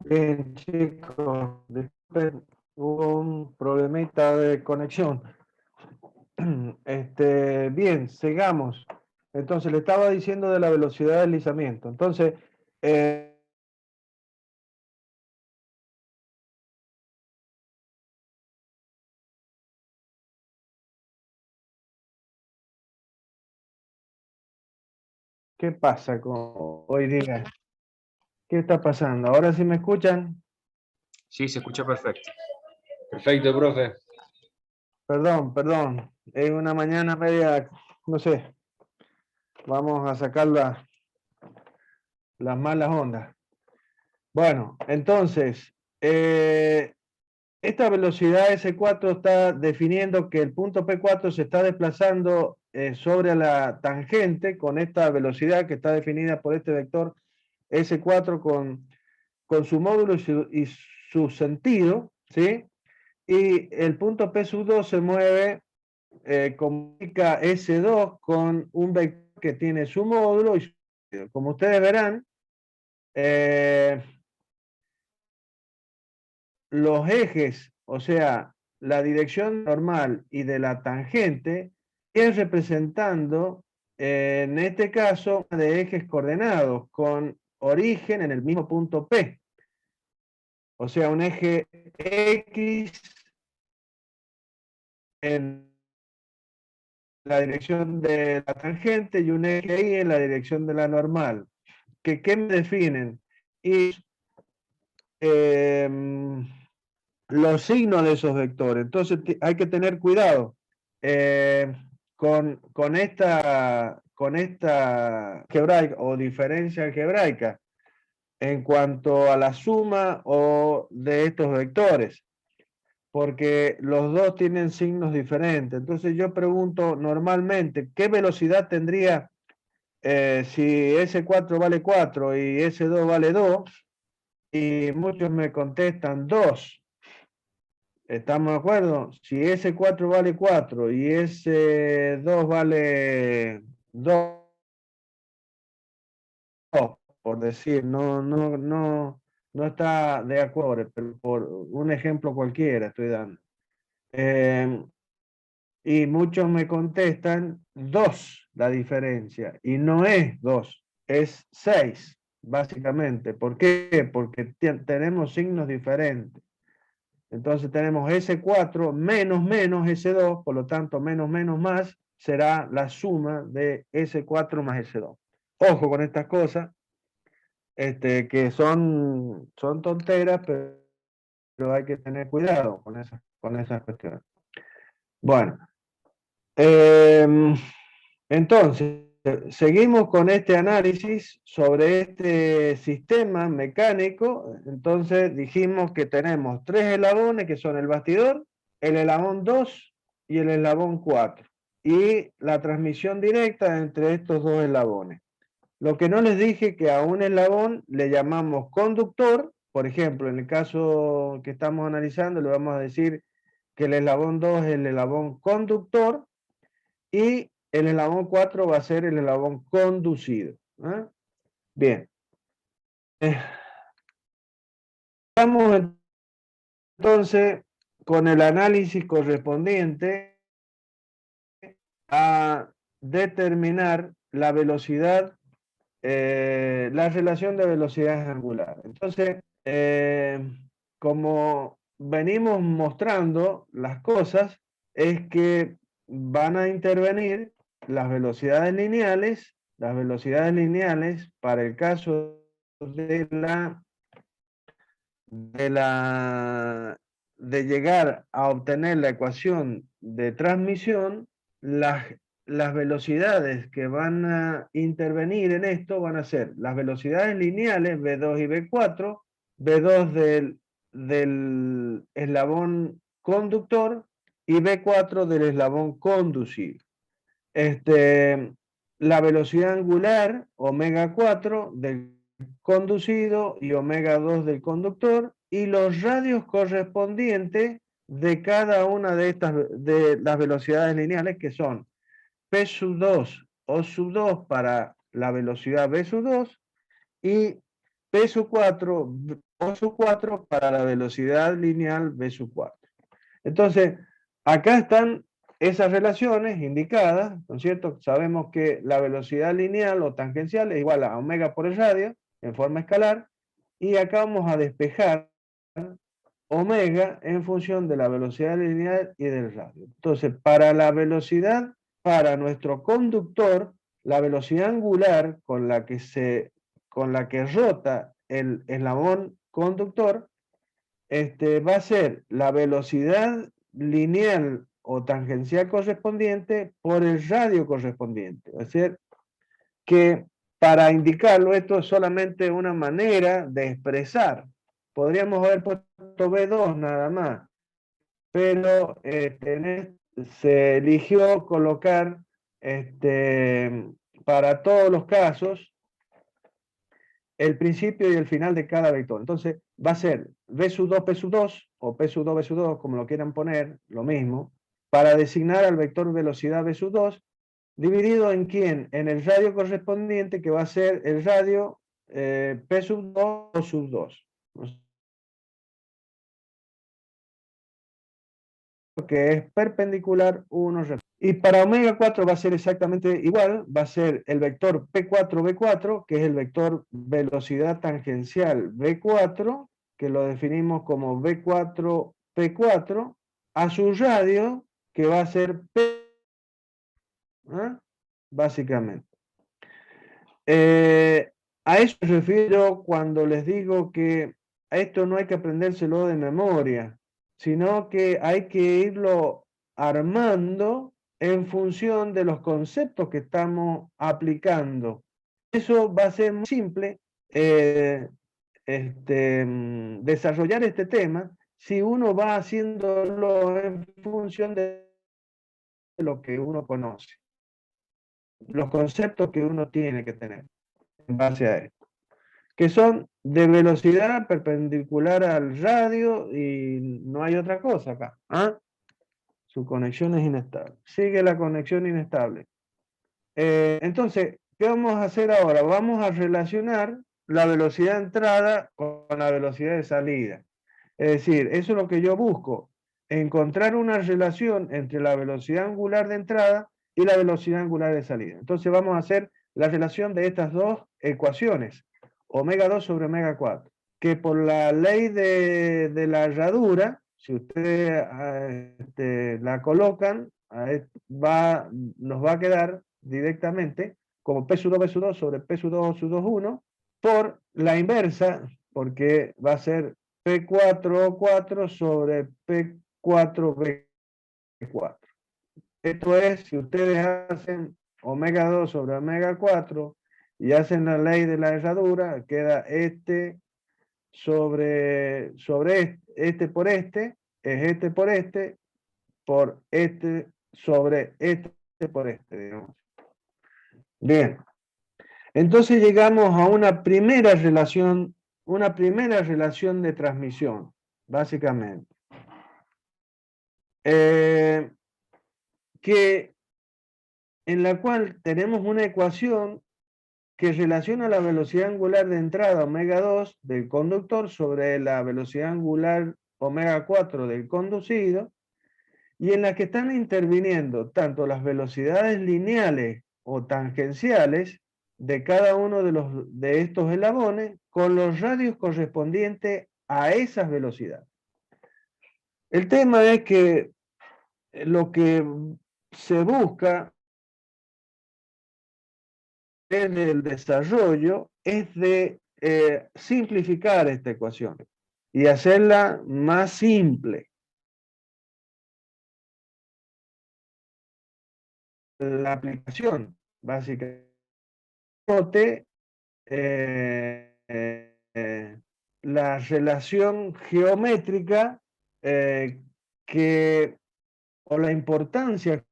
Bien, chicos, disculpen, hubo un problemita de conexión. Bien, sigamos. Entonces, le estaba diciendo de la velocidad de deslizamiento. Entonces, eh, ¿qué pasa con hoy día? ¿Qué está pasando? ¿Ahora sí me escuchan? Sí, se escucha perfecto. Perfecto, profe. Perdón. Es una mañana media, no sé, vamos a sacar las malas ondas. Bueno, entonces, esta velocidad S4 está definiendo que el punto P4 se está desplazando sobre la tangente con esta velocidad que está definida por este vector S4 con su módulo y su sentido, ¿sí? Y el punto P sub 2 se mueve, comunica S2 con un vector que tiene su módulo y su sentido. Como ustedes verán, eh, los ejes, o sea, la dirección normal y de la tangente, es representando, en este caso, de ejes coordenados con origen en el mismo punto P. O sea, un eje X en la dirección de la tangente y un eje Y en la dirección de la normal. ¿Qué me definen? Y eh, los signos de esos vectores. Entonces hay que tener cuidado eh, con esta algebraica o diferencia algebraica en cuanto a la suma o de estos vectores, porque los dos tienen signos diferentes. Entonces yo pregunto normalmente, ¿qué velocidad tendría si S4 vale 4 y S2 vale 2? Y muchos me contestan 2. ¿Estamos de acuerdo? Si S4 vale 4 y S2 vale 2, por decir, no está de acuerdo, pero por un ejemplo cualquiera estoy dando. Eh, y muchos me contestan 2 la diferencia, y no es 2, es 6, básicamente. ¿Por qué? Porque tenemos signos diferentes. Entonces tenemos S4 menos S2, por lo tanto menos más será la suma de S4 más S2. Ojo con estas cosas, que son tonteras, pero hay que tener cuidado con esas cuestiones. Bueno, entonces, seguimos con este análisis sobre este sistema mecánico. Entonces dijimos que tenemos 3 eslabones que son el bastidor, el eslabón 2 y el eslabón 4. Y la transmisión directa entre estos dos eslabones. Lo que no les dije que a un eslabón le llamamos conductor. Por ejemplo, en el caso que estamos analizando, le vamos a decir que el eslabón 2 es el eslabón conductor y el eslabón 4 va a ser el eslabón conducido. ¿Eh? Bien. Vamos entonces con el análisis correspondiente a determinar la velocidad, la relación de velocidades angulares. Entonces, como venimos mostrando las cosas, es que van a intervenir las velocidades lineales para el caso de de llegar a obtener la ecuación de transmisión. Las velocidades que van a intervenir en esto van a ser las velocidades lineales V2 y V4, V2 del eslabón conductor y V4 del eslabón conducido. La velocidad angular, omega 4 del conducido y omega 2 del conductor, y los radios correspondientes de cada una de estas de las velocidades lineales, que son P sub 2 o sub 2 para la velocidad V sub 2 y P sub 4, O sub 4 para la velocidad lineal B sub 4. Entonces, acá están esas relaciones indicadas, ¿no es cierto? Sabemos que la velocidad lineal o tangencial es igual a omega por el radio en forma escalar, y acá vamos a despejar omega en función de la velocidad lineal y del radio. Entonces, para la velocidad, para nuestro conductor, la velocidad angular con la que rota el eslabón conductor, va a ser la velocidad lineal o tangencial correspondiente por el radio correspondiente. Es decir, que para indicarlo, esto es solamente una manera de expresar. Podríamos haber puesto B2 nada más, pero se eligió colocar para todos los casos el principio y el final de cada vector. Entonces va a ser B sub 2, P sub 2, o P sub 2, B sub 2, como lo quieran poner, lo mismo, para designar al vector velocidad B sub 2, dividido en quién, en el radio correspondiente, que va a ser el radio P sub 2 o sub 2. Que es perpendicular 1. Y para omega 4 va a ser exactamente igual, va a ser el vector P4B4, que es el vector velocidad tangencial B4, que lo definimos como B4P4, a su radio, que va a ser P, ¿eh? Básicamente. A eso me refiero cuando les digo que a esto no hay que aprendérselo de memoria, sino que hay que irlo armando en función de los conceptos que estamos aplicando. Eso va a ser muy simple desarrollar este tema si uno va haciéndolo en función de lo que uno conoce, los conceptos que uno tiene que tener en base a esto, que son de velocidad perpendicular al radio y no hay otra cosa acá. ¿Ah? Su conexión es inestable. Sigue la conexión inestable. Entonces, ¿qué vamos a hacer ahora? Vamos a relacionar la velocidad de entrada con la velocidad de salida. Es decir, eso es lo que yo busco, encontrar una relación entre la velocidad angular de entrada y la velocidad angular de salida. Entonces vamos a hacer la relación de estas dos ecuaciones, omega 2 sobre omega 4, que por la ley de la herradura, si ustedes la colocan, nos va a quedar directamente como P sub 2 B sub 2 sobre P sub 2 sub 2 1 por la inversa, porque va a ser P4O4 sobre P4B4. Esto es, si ustedes hacen omega 2 sobre omega 4 y hacen la ley de la herradura, queda este sobre este por este, es este por este sobre este por este, digamos. Bien, entonces llegamos a una primera relación de transmisión, básicamente. En la cual tenemos una ecuación que relaciona la velocidad angular de entrada omega 2 del conductor sobre la velocidad angular omega 4 del conducido, y en la que están interviniendo tanto las velocidades lineales o tangenciales de cada uno de estos eslabones con los radios correspondientes a esas velocidades. El tema es que lo que se busca en el desarrollo es de simplificar esta ecuación y hacerla más simple. La aplicación básicamente la relación geométrica o la importancia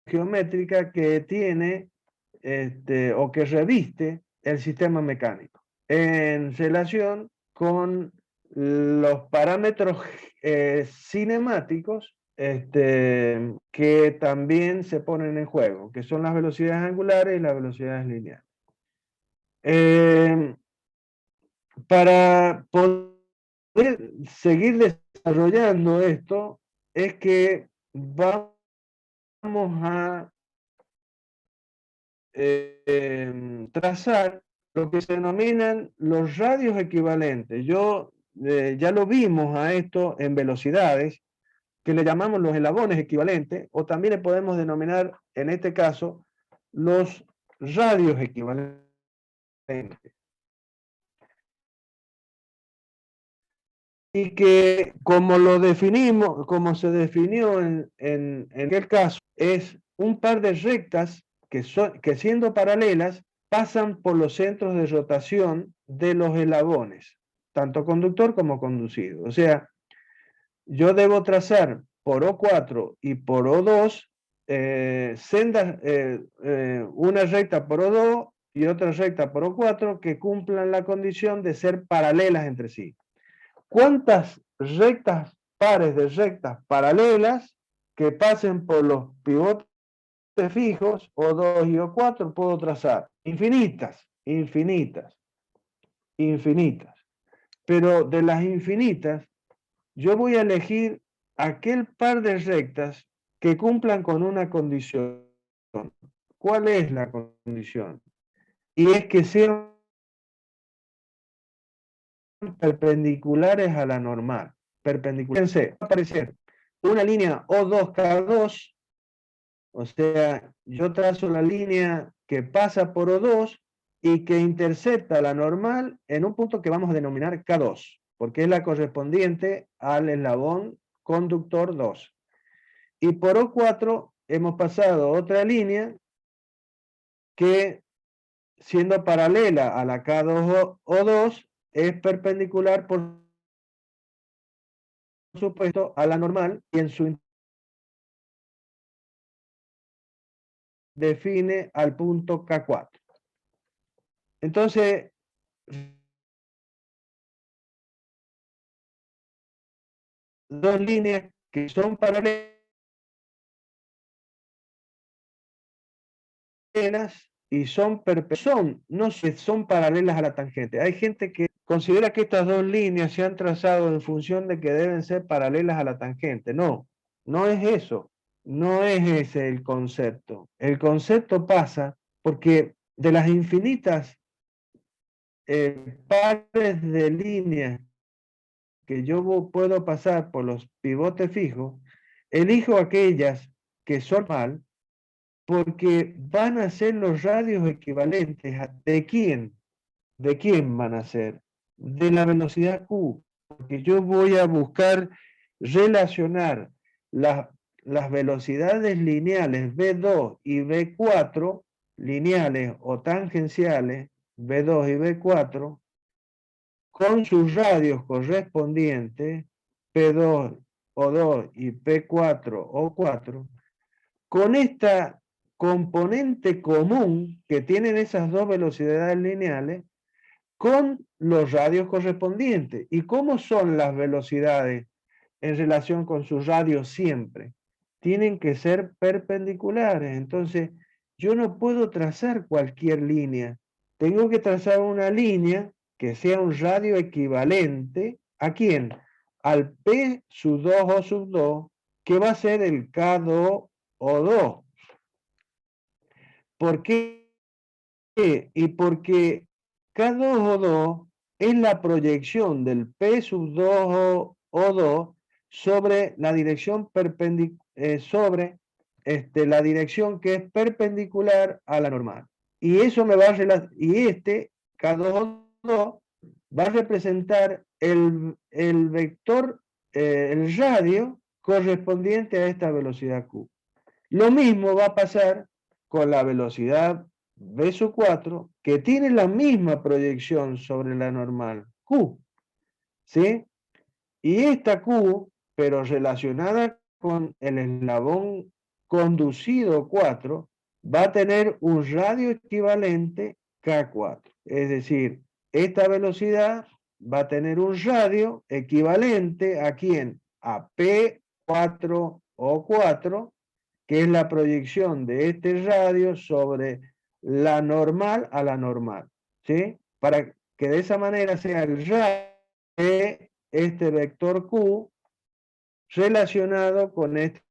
geométrica que tiene o que reviste el sistema mecánico en relación con los parámetros cinemáticos que también se ponen en juego, que son las velocidades angulares y las velocidades lineales. para poder seguir desarrollando esto, es que vamos a trazar lo que se denominan los radios equivalentes. Ya lo vimos a esto en velocidades, que le llamamos los eslabones equivalentes, o también le podemos denominar, en este caso, los radios equivalentes. Y que como lo definimos, como se definió en aquel caso, es un par de rectas que siendo paralelas pasan por los centros de rotación de los eslabones, tanto conductor como conducido. O sea, yo debo trazar por O4 y por O2 sendas, una recta por O2 y otra recta por O4 que cumplan la condición de ser paralelas entre sí. ¿Cuántas rectas, pares de rectas paralelas que pasen por los pivotes fijos, O2 y O4 puedo trazar? Infinitas, infinitas, infinitas. Pero de las infinitas, yo voy a elegir aquel par de rectas que cumplan con una condición. ¿Cuál es la condición? Y es que sean perpendiculares a la normal. Perpendiculares. Va a aparecer una línea O2K2, o sea, yo trazo la línea que pasa por O2 y que intercepta la normal en un punto que vamos a denominar K2, porque es la correspondiente al eslabón conductor 2. Y por O4 hemos pasado otra línea que, siendo paralela a la K2 O2, es perpendicular, por supuesto, a la normal y en su define al punto K4. Entonces, dos líneas que son paralelas y no son paralelas a la tangente. Hay gente que considera que estas dos líneas se han trazado en función de que deben ser paralelas a la tangente. No, no es eso. No es ese el concepto. El concepto pasa porque de las infinitas pares de líneas que yo puedo pasar por los pivotes fijos, elijo aquellas que son mal porque van a ser los radios equivalentes ¿de quién? ¿De quién van a ser? De la velocidad Q, porque yo voy a buscar relacionar las velocidades lineales V2 y V4, lineales o tangenciales, V2 y V4, con sus radios correspondientes, P2 O2 y P4 O4, con esta componente común que tienen esas dos velocidades lineales, con los radios correspondientes. ¿Y cómo son las velocidades en relación con sus radios siempre? Tienen que ser perpendiculares. Entonces, yo no puedo trazar cualquier línea. Tengo que trazar una línea que sea un radio equivalente. ¿A quién? Al P sub 2 o sub 2, que va a ser el K2 o 2. ¿Por qué? Y porque K2 o 2 es la proyección del P sub 2 o 2 sobre la dirección sobre la dirección que es perpendicular a la normal. Y eso me va a y este K2 o 2 va a representar el vector, el radio correspondiente a esta velocidad Q. Lo mismo va a pasar con la velocidad V sub 4, que tiene la misma proyección sobre la normal Q, ¿sí? Y esta Q, pero relacionada con el eslabón conducido 4, va a tener un radio equivalente K4. Es decir, esta velocidad va a tener un radio equivalente ¿a quién? A P4 o 4, que es la proyección de este radio sobre la normal a la normal, ¿sí? que de esa manera sea el radio de este vector Q relacionado con este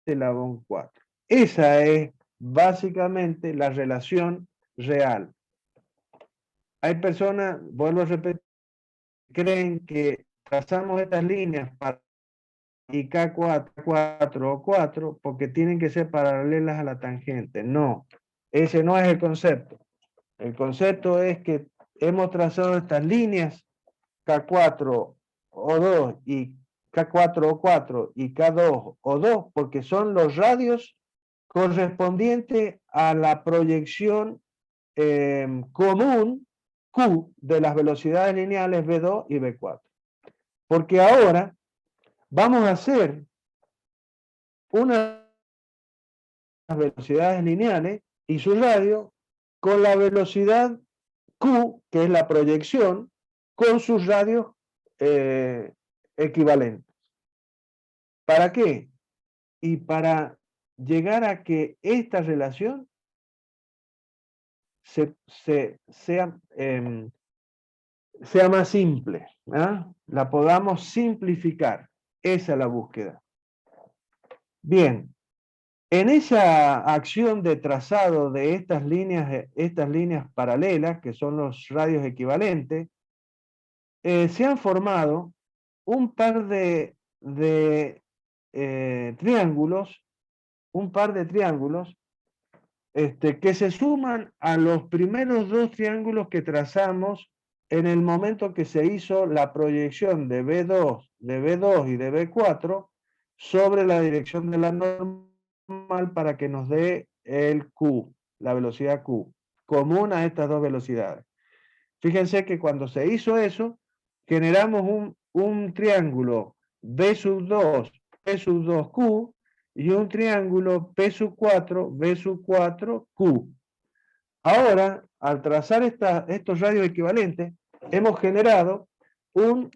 eslabón 4. Esa es básicamente la relación real. Hay personas, vuelvo a repetir, creen que trazamos estas líneas para y K4, 4 o 4 porque tienen que ser paralelas a la tangente. No, ese no es el concepto. El concepto es que hemos trazado estas líneas K4 o 2 y K4 o 4 y K2 o 2 porque son los radios correspondientes a la proyección común Q de las velocidades lineales V2 y V4. Porque ahora vamos a hacer unas velocidades lineales y su radio con la velocidad Q, que es la proyección, con sus radios equivalentes. ¿Para qué? Y para llegar a que esta relación sea más simple, ¿eh? La podamos simplificar. Esa es la búsqueda. Bien, en esa acción de trazado de estas líneas paralelas, que son los radios equivalentes, se han formado un par de triángulos, que se suman a los primeros dos triángulos que trazamos en el momento que se hizo la proyección de B2 y de B4 sobre la dirección de la normal para que nos dé el Q, la velocidad Q, común a estas dos velocidades. Fíjense que cuando se hizo eso, generamos un triángulo B sub 2, P sub 2Q, y un triángulo P sub 4, B sub 4, Q. Ahora, al trazar estos radios equivalentes, hemos generado un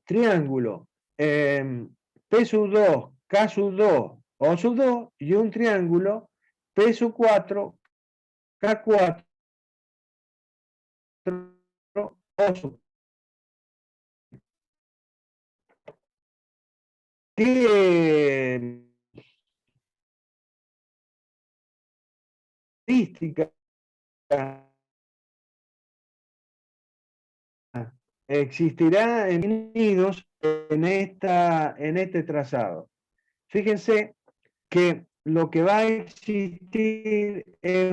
triángulo P sub 2, K sub 2, O sub 2, y un triángulo P sub 4, K4, O sub. ¿Qué características existirá unidos en este trazado? Fíjense que lo que va a existir es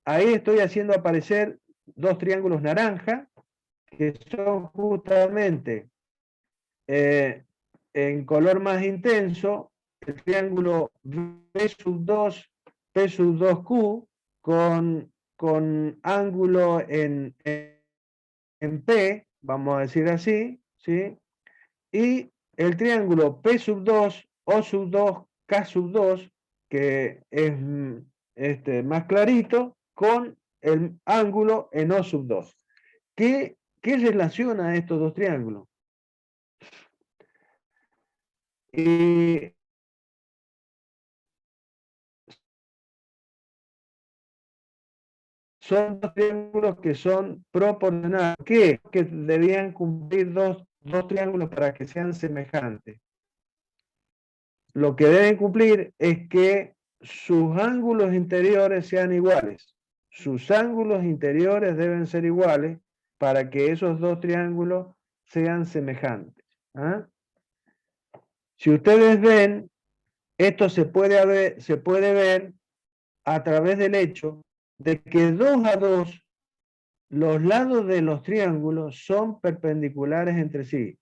ahí estoy haciendo aparecer dos triángulos naranja que son justamente en color más intenso el triángulo B sub 2, P sub 2Q con ángulo en P, vamos a decir así, ¿sí? Y el triángulo P sub 2, O sub 2, K sub 2, que es más clarito, con el ángulo en O sub 2. ¿Qué relaciona estos dos triángulos? Son dos triángulos que son proporcionales. ¿Qué? Que debían cumplir dos triángulos para que sean semejantes. Lo que deben cumplir es que sus ángulos interiores sean iguales. Sus ángulos interiores deben ser iguales para que esos dos triángulos sean semejantes. ¿Ah? Si ustedes ven, esto se puede ver a través del hecho de que 2 a 2 los lados de los triángulos son perpendiculares entre sí.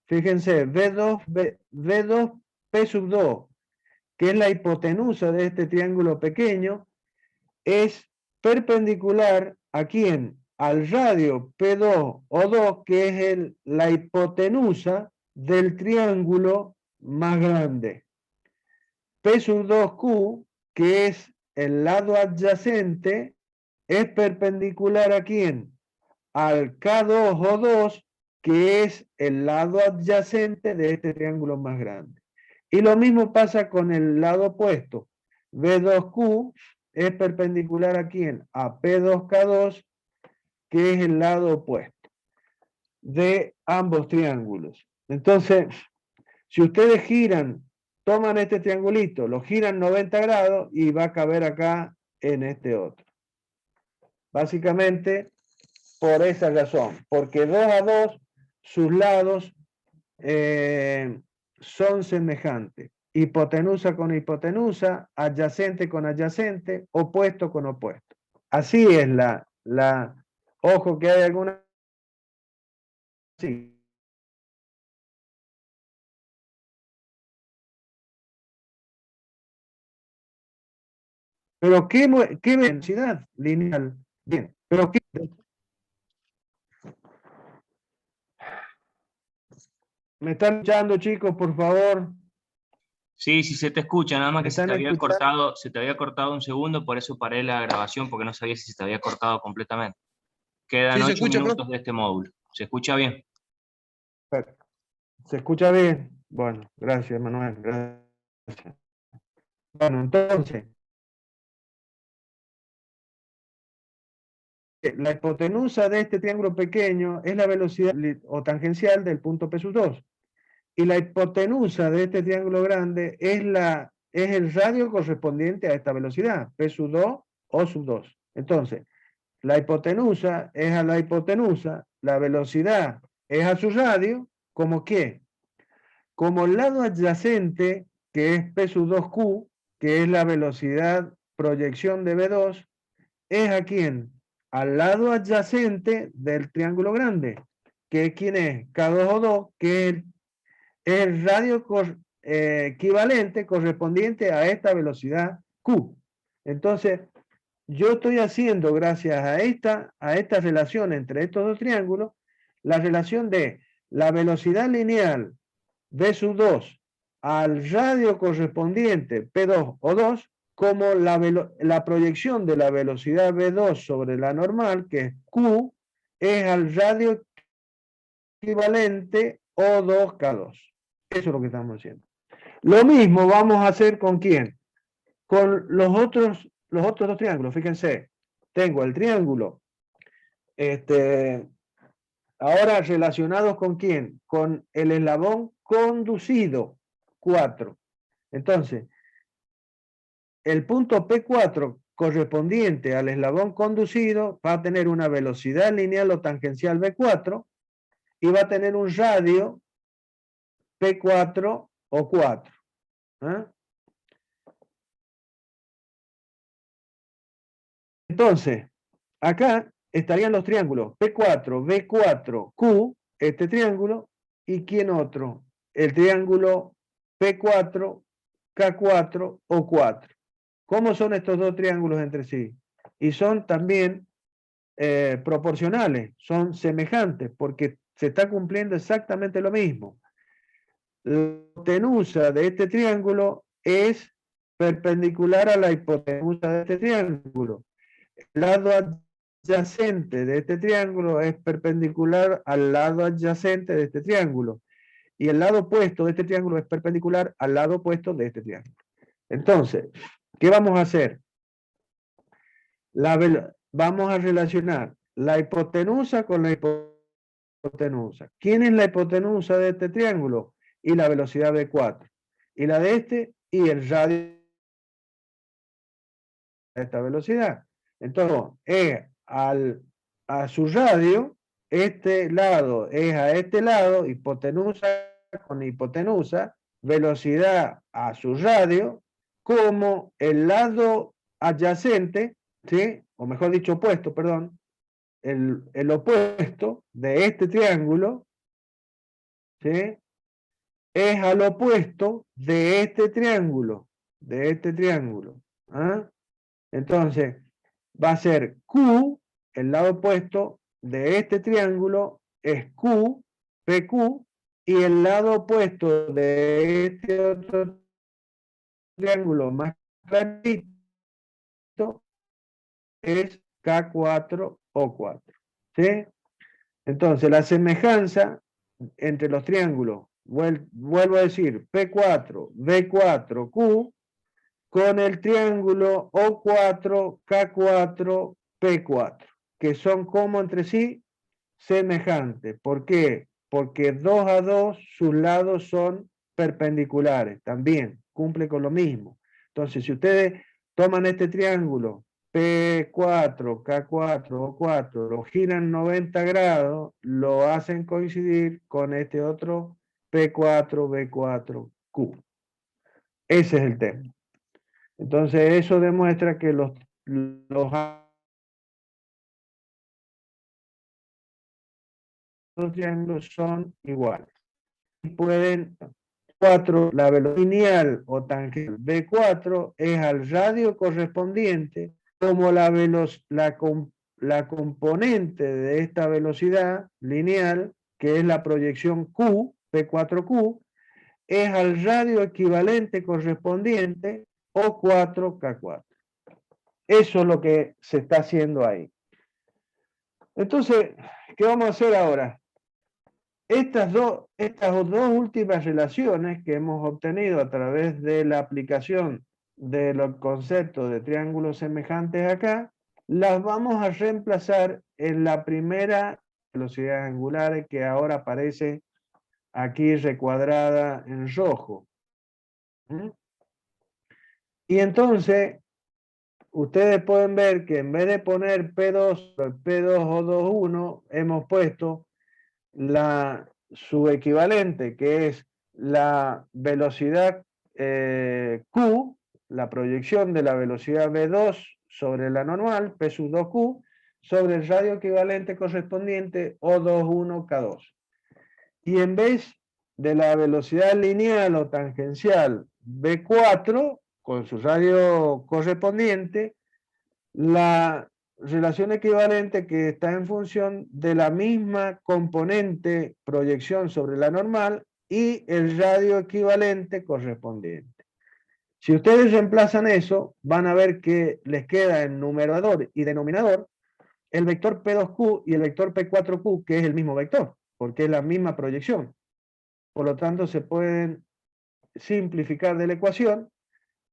Fíjense, V2, P sub 2, que es la hipotenusa de este triángulo pequeño, es perpendicular ¿a quién? Al radio P2 o 2, que es la hipotenusa del triángulo más grande. P sub 2Q, que es el lado adyacente, es perpendicular ¿a quién? Al K2 o 2, que es el lado adyacente de este triángulo más grande. Y lo mismo pasa con el lado opuesto. V2Q es perpendicular ¿a quién? A P2K2, que es el lado opuesto de ambos triángulos. Entonces, si ustedes giran, toman este triangulito, lo giran 90 grados y va a caber acá en este otro. Básicamente, por esa razón, porque 2 a 2, sus lados son semejantes. Hipotenusa con hipotenusa, adyacente con adyacente, opuesto con opuesto. Así es ojo que hay alguna... Sí. Pero qué velocidad lineal. Bien, pero qué... ¿Me están escuchando, chicos, por favor? Sí, sí se te escucha, nada más ¿Me que están escuchando? se te había cortado un segundo, por eso paré la grabación, porque no sabía si se te había cortado completamente. Quedan Sí, se 8 escucha, profe. minutos de este módulo. ¿Se escucha bien? ¿Se escucha bien? Bueno, gracias, Manuel. Gracias. Bueno, entonces, la hipotenusa de este triángulo pequeño es la velocidad o tangencial del punto P sub 2. Y la hipotenusa de este triángulo grande es el radio correspondiente a esta velocidad, P sub 2 o sub 2. Entonces, la hipotenusa es a la hipotenusa, la velocidad es a su radio, ¿como qué? Como el lado adyacente, que es P sub 2Q, que es la velocidad proyección de B2, es a quién? Al lado adyacente del triángulo grande, que ¿quién es? K2O2, que es el radio equivalente correspondiente a esta velocidad Q. Entonces, yo estoy haciendo, gracias a esta relación entre estos dos triángulos, la relación de la velocidad lineal V sub 2 al radio correspondiente P2 o 2 como la proyección de la velocidad V2 sobre la normal, que es Q, es al radio equivalente O2K2. Eso es lo que estamos haciendo. Lo mismo vamos a hacer con quién? Con los otros dos triángulos. Fíjense, tengo el triángulo ahora relacionados con quién? Con el eslabón conducido 4. Entonces, el punto P4 correspondiente al eslabón conducido va a tener una velocidad lineal o tangencial V4 y va a tener un radio P4 o 4. ¿eh? Entonces, acá estarían los triángulos P4, B4, Q, este triángulo, ¿y quién otro? El triángulo P4, K4 o 4. ¿Cómo son estos dos triángulos entre sí? Y son también proporcionales, son semejantes, porque se está cumpliendo exactamente lo mismo. La hipotenusa de este triángulo es perpendicular a la hipotenusa de este triángulo. El lado adyacente de este triángulo es perpendicular al lado adyacente de este triángulo. Y el lado opuesto de este triángulo es perpendicular al lado opuesto de este triángulo. Entonces, ¿qué vamos a hacer? Vamos a relacionar la hipotenusa con la hipotenusa. ¿Quién es la hipotenusa de este triángulo? Y la velocidad V4. Y la de este y el radio de esta velocidad. Entonces, a su radio, este lado es a este lado, hipotenusa con hipotenusa, velocidad a su radio, como el lado adyacente, ¿sí? O mejor dicho, opuesto, perdón, el opuesto de este triángulo, ¿sí? Es al opuesto de este triángulo, ¿ah? Entonces, va a ser Q, el lado opuesto de este triángulo es Q, PQ, y el lado opuesto de este otro triángulo más clarito es K4O4. ¿Sí? Entonces, la semejanza entre los triángulos, vuelvo a decir, P4, B4, Q, con el triángulo O4, K4, P4, que son como entre sí semejantes. ¿Por qué? Porque 2 a 2 sus lados son perpendiculares, también cumple con lo mismo. Entonces, si ustedes toman este triángulo P4, K4, O4, lo giran 90 grados, lo hacen coincidir con este otro P4, B4, Q. Ese es el tema. Entonces, eso demuestra que los triángulos son iguales. Pueden 4, la velocidad lineal o tangente B4 es al radio correspondiente, como la componente de esta velocidad lineal, que es la proyección Q, P4Q, es al radio equivalente correspondiente O4K4. Eso es lo que se está haciendo ahí. Entonces, ¿qué vamos a hacer ahora? Estas dos últimas relaciones que hemos obtenido a través de la aplicación de los conceptos de triángulos semejantes acá, las vamos a reemplazar en la primera velocidad angular que ahora aparece aquí recuadrada en rojo. Y entonces, ustedes pueden ver que en vez de poner P2, P2O21, hemos puesto su equivalente, que es la velocidad Q, la proyección de la velocidad V2 sobre la normal, P sub 2Q, sobre el radio equivalente correspondiente O21K2. Y en vez de la velocidad lineal o tangencial V4, con su radio correspondiente, la relación equivalente que está en función de la misma componente proyección sobre la normal y el radio equivalente correspondiente. Si ustedes reemplazan eso, van a ver que les queda en numerador y denominador el vector P2Q y el vector P4Q, que es el mismo vector, porque es la misma proyección. Por lo tanto, se pueden simplificar de la ecuación,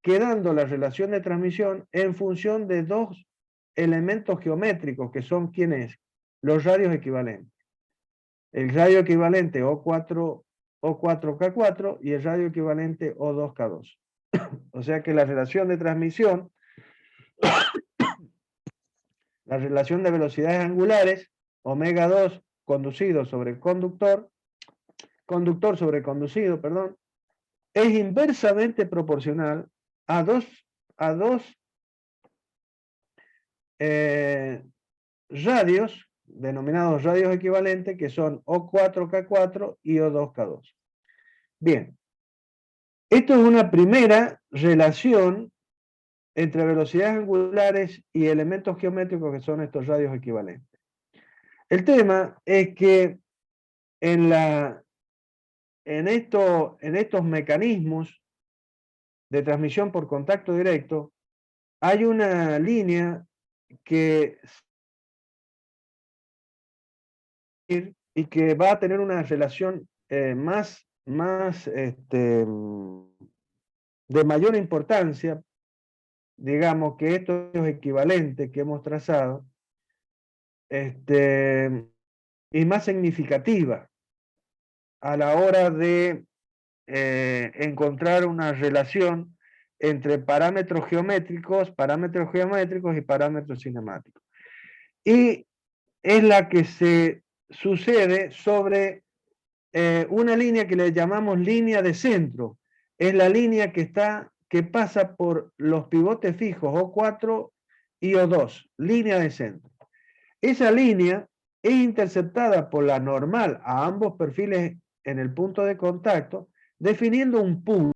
quedando la relación de transmisión en función de dos elementos geométricos, que son ¿quiénes? Los radios equivalentes. El radio equivalente O4K4 y el radio equivalente O2K2. O sea que la relación de transmisión, la relación de velocidades angulares, omega 2 conducido sobre conductor sobre conducido, perdón, es inversamente proporcional a dos radios, denominados radios equivalentes, que son O4K4 y O2K2. Bien, esto es una primera relación entre velocidades angulares y elementos geométricos, que son estos radios equivalentes. El tema es que en estos mecanismos de transmisión por contacto directo hay una línea que y que va a tener una relación de mayor importancia, digamos, que estos equivalentes que hemos trazado, y más significativa a la hora de encontrar una relación entre parámetros geométricos y parámetros cinemáticos. Y es la que se sucede sobre una línea que le llamamos línea de centro. Es la línea que pasa por los pivotes fijos O4 y O2, línea de centro. Esa línea es interceptada por la normal a ambos perfiles en el punto de contacto, definiendo un punto